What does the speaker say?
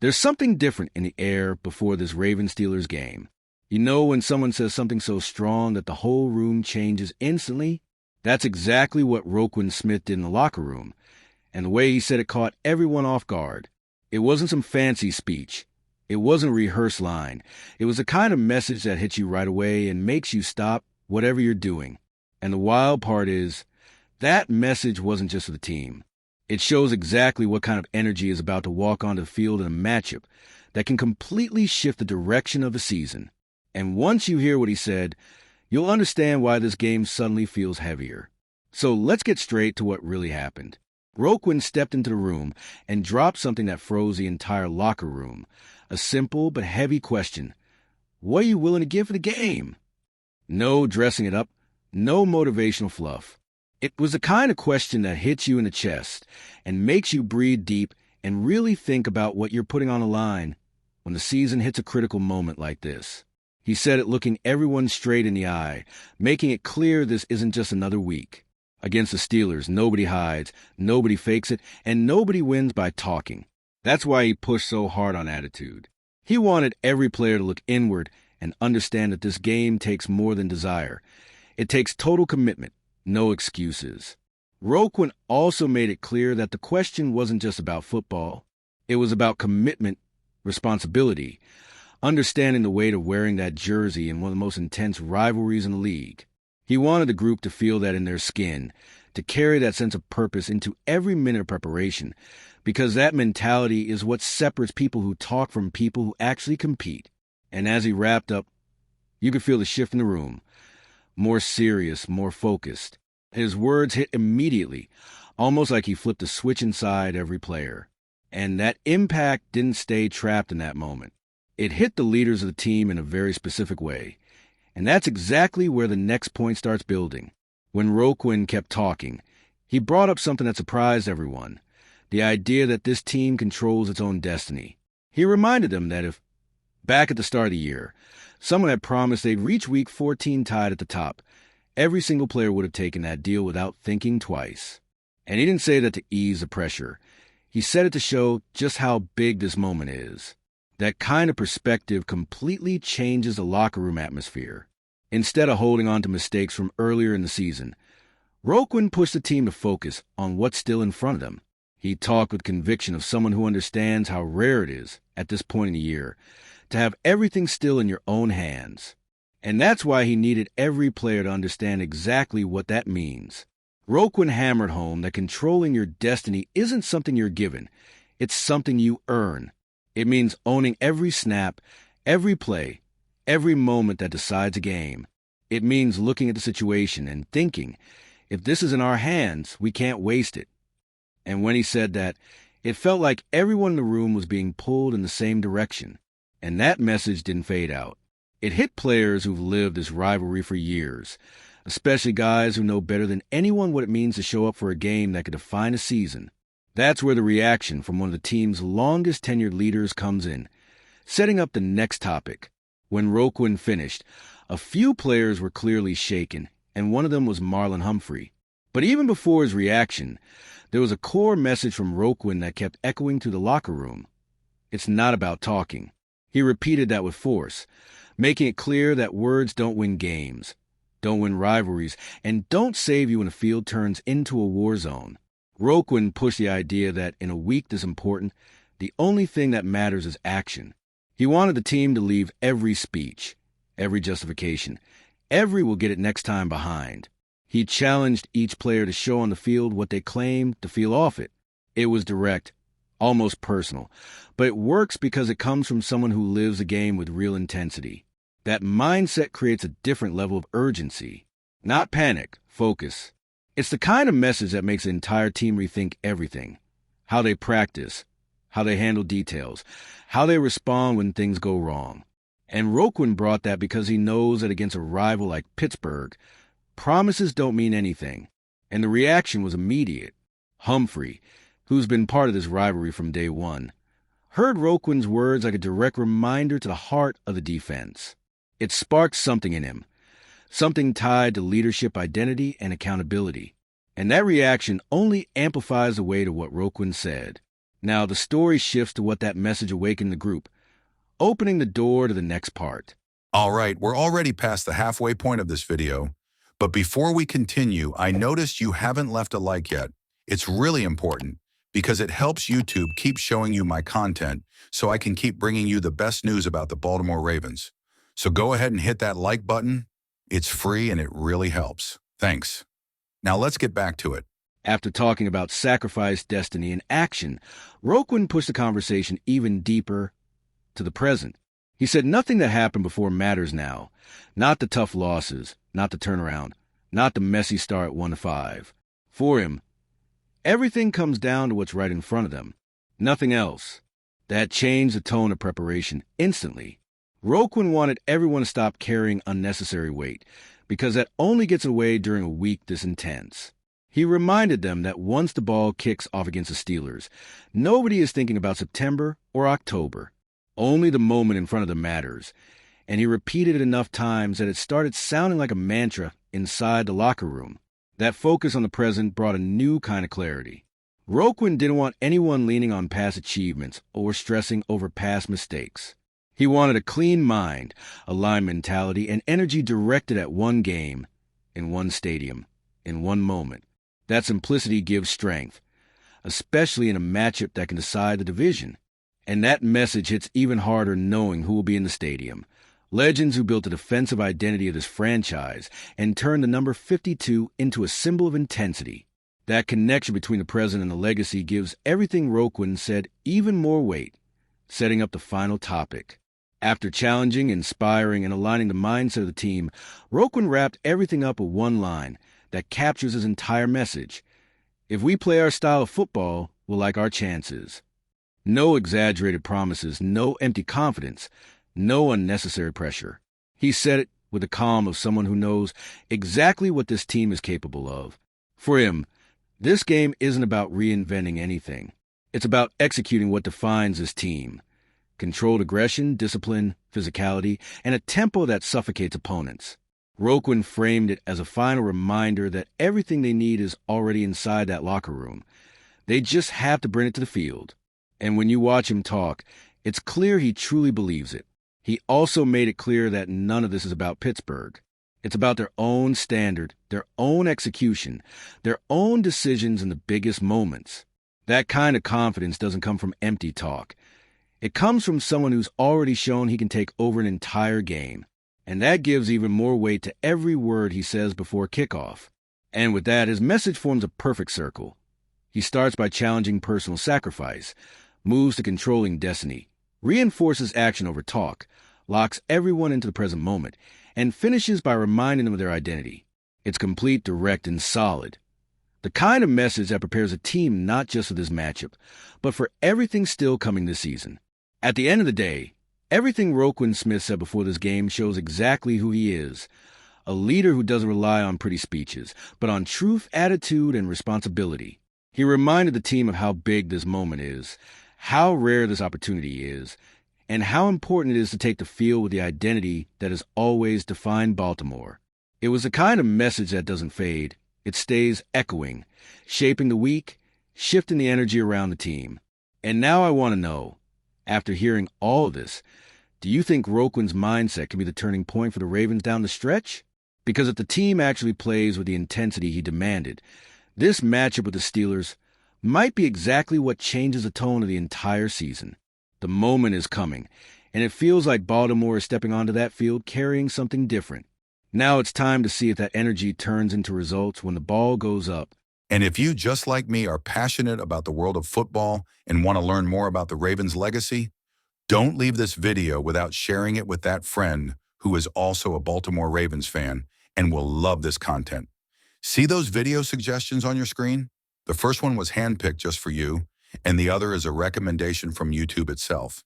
There's something different in the air before this Ravens-Steelers game. You know when someone says something so strong that the whole room changes instantly? That's exactly what Roquan Smith did in the locker room, and the way he said it caught everyone off guard. It wasn't some fancy speech. It wasn't a rehearsed line. It was the kind of message that hits you right away and makes you stop whatever you're doing. And the wild part is, that message wasn't just for the team. It shows exactly what kind of energy is about to walk onto the field in a matchup that can completely shift the direction of the season. And once you hear what he said, you'll understand why this game suddenly feels heavier. So let's get straight to what really happened. Roquan stepped into the room and dropped something that froze the entire locker room. A simple but heavy question. What are you willing to give for the game? No dressing it up, no motivational fluff. It was the kind of question that hits you in the chest and makes you breathe deep and really think about what you're putting on the line when the season hits a critical moment like this. He said it looking everyone straight in the eye, making it clear this isn't just another week. Against the Steelers, nobody hides, nobody fakes it, and nobody wins by talking. That's why he pushed so hard on attitude. He wanted every player to look inward and understand that this game takes more than desire. It takes total commitment, no excuses. Roquan also made it clear that the question wasn't just about football. It was about commitment, responsibility, understanding the weight of wearing that jersey in one of the most intense rivalries in the league. He wanted the group to feel that in their skin, to carry that sense of purpose into every minute of preparation, because that mentality is what separates people who talk from people who actually compete. And as he wrapped up, you could feel the shift in the room. More serious, more focused. His words hit immediately, almost like he flipped a switch inside every player. And that impact didn't stay trapped in that moment. It hit the leaders of the team in a very specific way. And that's exactly where the next point starts building. When Roquan kept talking, he brought up something that surprised everyone. The idea that this team controls its own destiny. He reminded them that if, back at the start of the year, someone had promised they'd reach Week 14 tied at the top, every single player would have taken that deal without thinking twice. And he didn't say that to ease the pressure. He said it to show just how big this moment is. That kind of perspective completely changes the locker room atmosphere. Instead of holding on to mistakes from earlier in the season, Roquan pushed the team to focus on what's still in front of them. He talked with conviction of someone who understands how rare it is, at this point in the year, to have everything still in your own hands. And that's why he needed every player to understand exactly what that means. Roquan hammered home that controlling your destiny isn't something you're given. It's something you earn. It means owning every snap, every play, every moment that decides a game. It means looking at the situation and thinking, if this is in our hands, we can't waste it. And when he said that, it felt like everyone in the room was being pulled in the same direction. And that message didn't fade out. It hit players who've lived this rivalry for years, especially guys who know better than anyone what it means to show up for a game that could define a season. That's where the reaction from one of the team's longest tenured leaders comes in, setting up the next topic. When Roquan finished, a few players were clearly shaken, and one of them was Marlon Humphrey. But even before his reaction, there was a core message from Roquan that kept echoing through the locker room. It's not about talking. He repeated that with force, making it clear that words don't win games, don't win rivalries, and don't save you when the field turns into a war zone. Roquan pushed the idea that in a week this important, the only thing that matters is action. He wanted the team to leave every speech, every justification, every "will get it next time" behind. He challenged each player to show on the field what they claimed to feel off it. It was direct, almost personal, but it works because it comes from someone who lives the game with real intensity. That mindset creates a different level of urgency. Not panic, focus. It's the kind of message that makes the entire team rethink everything. How they practice, how they handle details, how they respond when things go wrong. And Roquan brought that because he knows that against a rival like Pittsburgh, promises don't mean anything. And the reaction was immediate. Humphrey, who's been part of this rivalry from day one, heard Roquan's words like a direct reminder to the heart of the defense. It sparked something in him, something tied to leadership identity and accountability. And that reaction only amplifies the weight of what Roquan said. Now, the story shifts to what that message awakened the group, opening the door to the next part. All right, we're already past the halfway point of this video, but before we continue, I noticed you haven't left a like yet. It's really important because it helps YouTube keep showing you my content so I can keep bringing you the best news about the Baltimore Ravens. So go ahead and hit that like button. It's free and it really helps. Thanks. Now let's get back to it. After talking about sacrifice, destiny, and action, Roquan pushed the conversation even deeper to the present. He said nothing that happened before matters now. Not the tough losses, not the turnaround, not the messy start 1-5. For him, everything comes down to what's right in front of them. Nothing else. That changed the tone of preparation instantly. Roquan wanted everyone to stop carrying unnecessary weight, because that only gets away during a week this intense. He reminded them that once the ball kicks off against the Steelers, nobody is thinking about September or October. Only the moment in front of them matters. And he repeated it enough times that it started sounding like a mantra inside the locker room. That focus on the present brought a new kind of clarity. Roquan didn't want anyone leaning on past achievements or stressing over past mistakes. He wanted a clean mind, aligned mentality, and energy directed at one game, in one stadium, in one moment. That simplicity gives strength, especially in a matchup that can decide the division. And that message hits even harder knowing who will be in the stadium. Legends who built the defensive identity of this franchise and turned the number 52 into a symbol of intensity. That connection between the present and the legacy gives everything Roquan said even more weight, setting up the final topic. After challenging, inspiring, and aligning the mindset of the team, Roquan wrapped everything up with one line that captures his entire message. If we play our style of football, we'll like our chances. No exaggerated promises, no empty confidence, no unnecessary pressure. He said it with the calm of someone who knows exactly what this team is capable of. For him, this game isn't about reinventing anything. It's about executing what defines this team. Controlled aggression, discipline, physicality, and a tempo that suffocates opponents. Roquan framed it as a final reminder that everything they need is already inside that locker room. They just have to bring it to the field. And when you watch him talk, it's clear he truly believes it. He also made it clear that none of this is about Pittsburgh. It's about their own standard, their own execution, their own decisions in the biggest moments. That kind of confidence doesn't come from empty talk. It comes from someone who's already shown he can take over an entire game. And that gives even more weight to every word he says before kickoff. And with that, his message forms a perfect circle. He starts by challenging personal sacrifice, moves to controlling destiny, reinforces action over talk, locks everyone into the present moment, and finishes by reminding them of their identity. It's complete, direct, and solid. The kind of message that prepares a team not just for this matchup, but for everything still coming this season. At the end of the day, everything Roquan Smith said before this game shows exactly who he is. A leader who doesn't rely on pretty speeches, but on truth, attitude, and responsibility. He reminded the team of how big this moment is, how rare this opportunity is, and how important it is to take the field with the identity that has always defined Baltimore. It was the kind of message that doesn't fade. It stays echoing, shaping the week, shifting the energy around the team. And now I want to know, after hearing all of this, do you think Roquan's mindset can be the turning point for the Ravens down the stretch? Because if the team actually plays with the intensity he demanded, this matchup with the Steelers might be exactly what changes the tone of the entire season. The moment is coming, and it feels like Baltimore is stepping onto that field carrying something different. Now it's time to see if that energy turns into results when the ball goes up. And if you, just like me, are passionate about the world of football and want to learn more about the Ravens' legacy, don't leave this video without sharing it with that friend who is also a Baltimore Ravens fan and will love this content. See those video suggestions on your screen? The first one was handpicked just for you, and the other is a recommendation from YouTube itself.